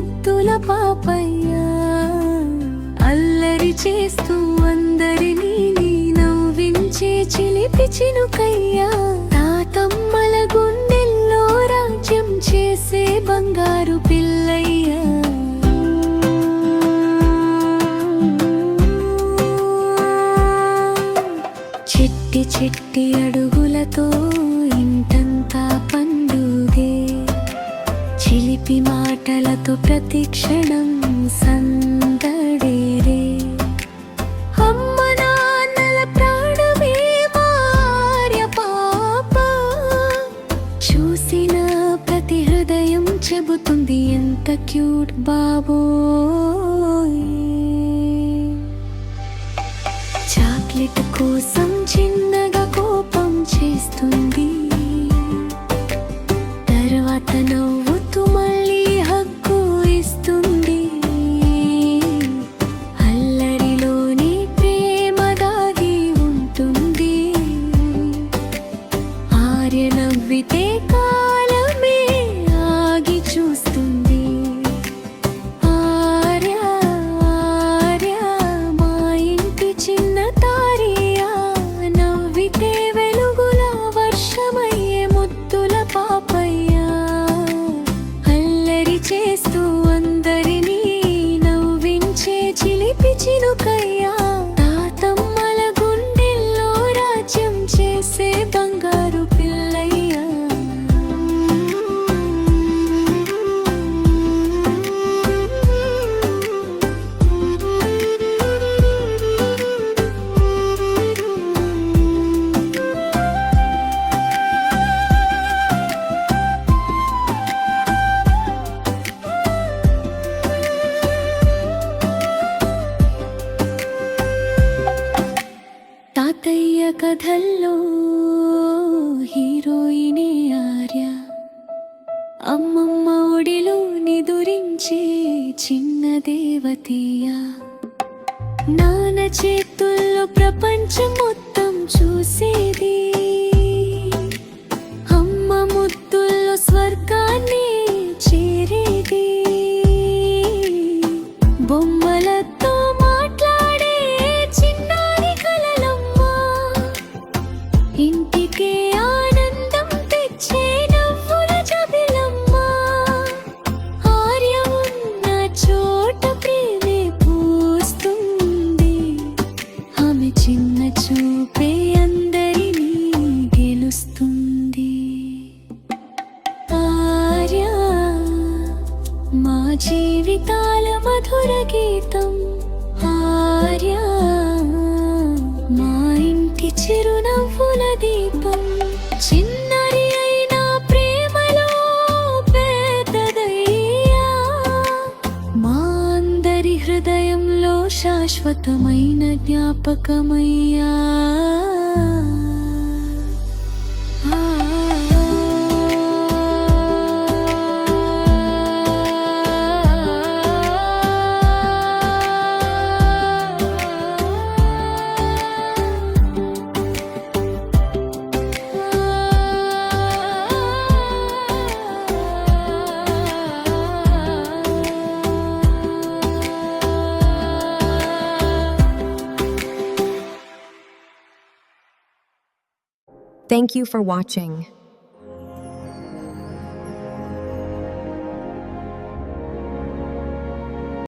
ముద్దుల పాపయ్య. అల్లరి చేస్తూ అందరినీ నవ్వించే చిలిపి చినుకయ్యా. తాతమ్మల గుండెల్లో రాజ్యం చేసే బంగారు పిల్లయ్యా. చిట్టి చిట్టి అడుగులతో ఇంటంతా పండుగే, చిలిపి మాటలతో ప్రతి క్షణం సందడేరే. అమ్మ నాన్నల ప్రాణమే భార్య పాప, చూసిన ప్రతి హృదయం చెబుతుంది ఎంత క్యూట్ బాబోయ్. చాక్లెట్ కోసం చిన్నగా కోపం చేస్తుంది, తర్వాత నవ్వుతూ మళ్ళీ హక్కు ఇస్తుంది. అల్లరిలోని ప్రేమ దాగి ఉంటుంది. ఆర్య నవ్వితే కాలమే ఆగి చూస్తుంది. ఆర్య ఆర్య మా ఇంటి చిన్న తారియా, నవ్వితే వెలుగుల వర్షమయ్యే ముద్దుల పాపయ్యా. అల్లరి చేస్తూ అందరినీ నవ్వించే చిలిపి చినుకయ్యా. తాతమ్మల గుండెల్లో రాజ్యం చేసే బంగారు పిల్లయ్యా. తాతయ్య కథల్లో హీరోయినే ఆర్య, అమ్మమ్మ ఒడిలో నిదురించే చిన్న దేవతయ్య. నాన్న చేతుల్లో ప్రపంచం మొత్తం చూసేది, అమ్మ ముద్దుల్లో స్వర్గాన్ని చేరేది. బొమ్మలతో మాట్లాడే చిన్నారి కలలమ్మ, ఇంటికే ఆనందం తెచ్చే నవ్వుల జబిలమ్మ. ఆర్య ఉన్న చోట ప్రేమే పూస్తుంది, ఆమె చిన్న చూపే అందరినీ గెలుస్తుంది. ఆర్య మా జీవితాల మధుర గీతం. ఆర్య మా ఇంటి చిరునవ్వుల దీపం. చిన్నరి అయినా ప్రేమలో పెద్దదయ్యా, మా అందరి హృదయంలో శాశ్వతమైన జ్ఞాపకమయ్యా. Thank you for watching.